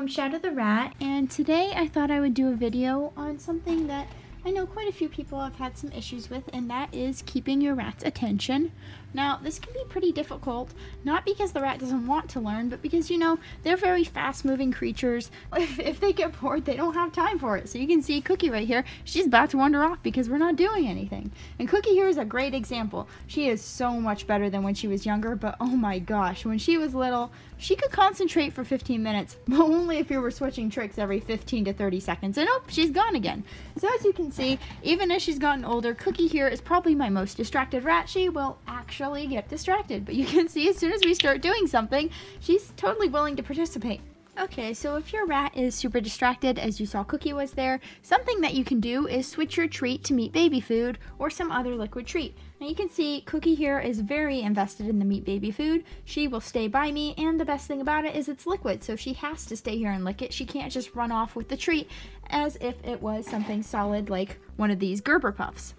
from Shadow the Rat, and today I thought I would do a video on something that I know quite a few people have had some issues with, and that is keeping your rat's attention. Now, this can be pretty difficult, not because the rat doesn't want to learn, but because, you know, they're very fast-moving creatures. If they get bored, they don't have time for it. So you can see Cookie right here, she's about to wander off because we're not doing anything. And Cookie here is a great example. She is so much better than when she was younger, but oh my gosh, when she was little, she could concentrate for 15 minutes, but only if you were switching tricks every 15 to 30 seconds. And oh, she's gone again. So as you can see, even as she's gotten older, Cookie here is probably my most distracted rat. She will actually get distracted, but you can see as soon as we start doing something, she's totally willing to participate. Okay, so if your rat is super distracted, as you saw Cookie was there, something that you can do is switch your treat to meat baby food or some other liquid treat. Now you can see Cookie here is very invested in the meat baby food. She will stay by me, and the best thing about it is it's liquid, so she has to stay here and lick it. She can't just run off with the treat as if it was something solid like one of these Gerber puffs.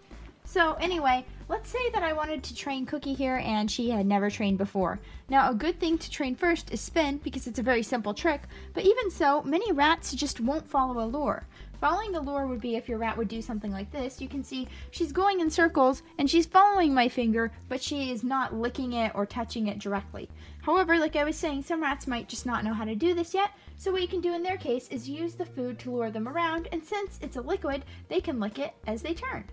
So anyway, let's say that I wanted to train Cookie here and she had never trained before. Now a good thing to train first is spin because it's a very simple trick, but even so, many rats just won't follow a lure. Following the lure would be if your rat would do something like this. You can see she's going in circles and she's following my finger, but she is not licking it or touching it directly. However, like I was saying, some rats might just not know how to do this yet, so what you can do in their case is use the food to lure them around, and since it's a liquid, they can lick it as they turn.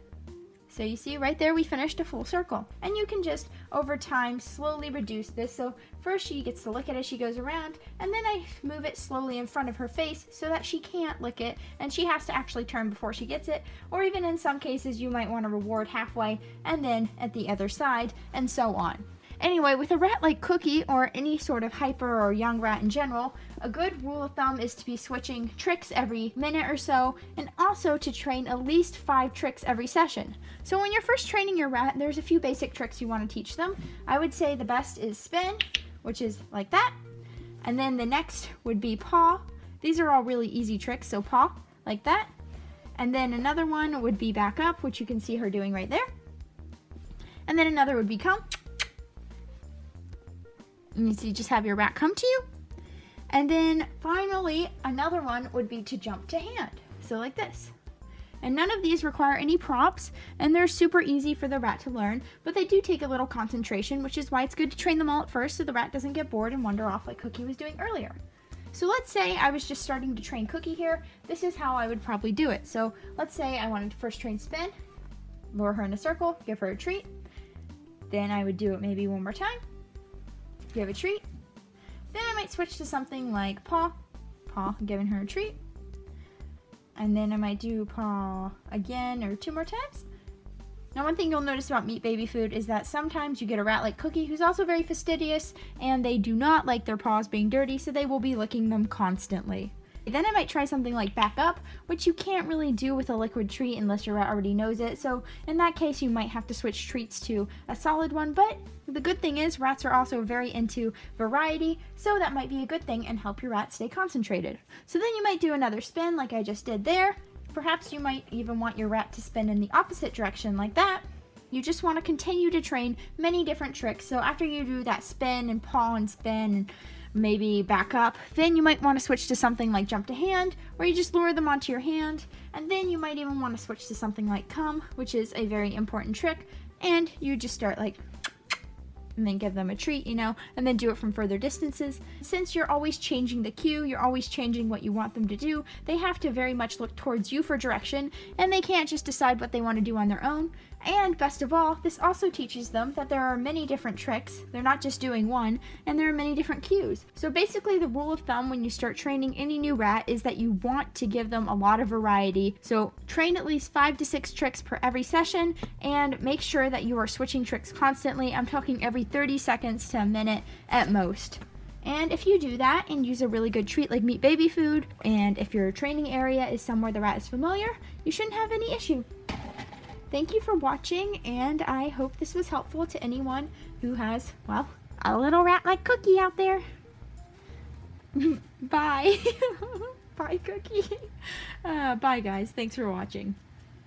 So you see right there we finished a full circle, and you can just over time slowly reduce this. So first she gets to lick it as she goes around, and then I move it slowly in front of her face so that she can't lick it and she has to actually turn before she gets it, or even in some cases you might want to reward halfway and then at the other side, and so on. Anyway, with a rat like Cookie, or any sort of hyper or young rat in general, a good rule of thumb is to be switching tricks every minute or so, and also to train at least 5 tricks every session. So when you're first training your rat, there's a few basic tricks you want to teach them. I would say the best is spin, which is like that, and then the next would be paw. These are all really easy tricks, so paw, like that. And then another one would be back up, which you can see her doing right there. And then another would be come. And you see, just have your rat come to you. And then finally, another one would be to jump to hand. So like this. And none of these require any props, and they're super easy for the rat to learn, but they do take a little concentration, which is why it's good to train them all at first so the rat doesn't get bored and wander off like Cookie was doing earlier. So let's say I was just starting to train Cookie here. This is how I would probably do it. So let's say I wanted to first train spin, lure her in a circle, give her a treat. Then I would do it maybe one more time. Give a treat. Then I might switch to something like paw, giving her a treat. And then I might do paw again or 2 more times. Now one thing you'll notice about meat baby food is that sometimes you get a rat like Cookie who's also very fastidious, and they do not like their paws being dirty, so they will be licking them constantly. Then I might try something like back up, which you can't really do with a liquid treat unless your rat already knows it. So in that case, you might have to switch treats to a solid one. But the good thing is rats are also very into variety, so that might be a good thing and help your rat stay concentrated. So then you might do another spin like I just did there. Perhaps you might even want your rat to spin in the opposite direction like that. You just want to continue to train many different tricks. So after you do that spin and paw and spin and maybe back up, then you might want to switch to something like jump to hand, where you just lure them onto your hand, and then you might even want to switch to something like come, which is a very important trick, and you just start like, and then give them a treat, you know, and then do it from further distances. Since you're always changing the cue, you're always changing what you want them to do, they have to very much look towards you for direction, and they can't just decide what they want to do on their own. And best of all, this also teaches them that there are many different tricks. They're not just doing one, and there are many different cues. So basically the rule of thumb when you start training any new rat is that you want to give them a lot of variety. So train at least 5 to 6 tricks per every session, and make sure that you are switching tricks constantly. I'm talking every 30 seconds to a minute at most. And if you do that and use a really good treat like meat baby food, and if your training area is somewhere the rat is familiar, you shouldn't have any issue. Thank you for watching, and I hope this was helpful to anyone who has, well, a little rat like Cookie out there. Bye. Bye, Cookie. Bye, guys. Thanks for watching.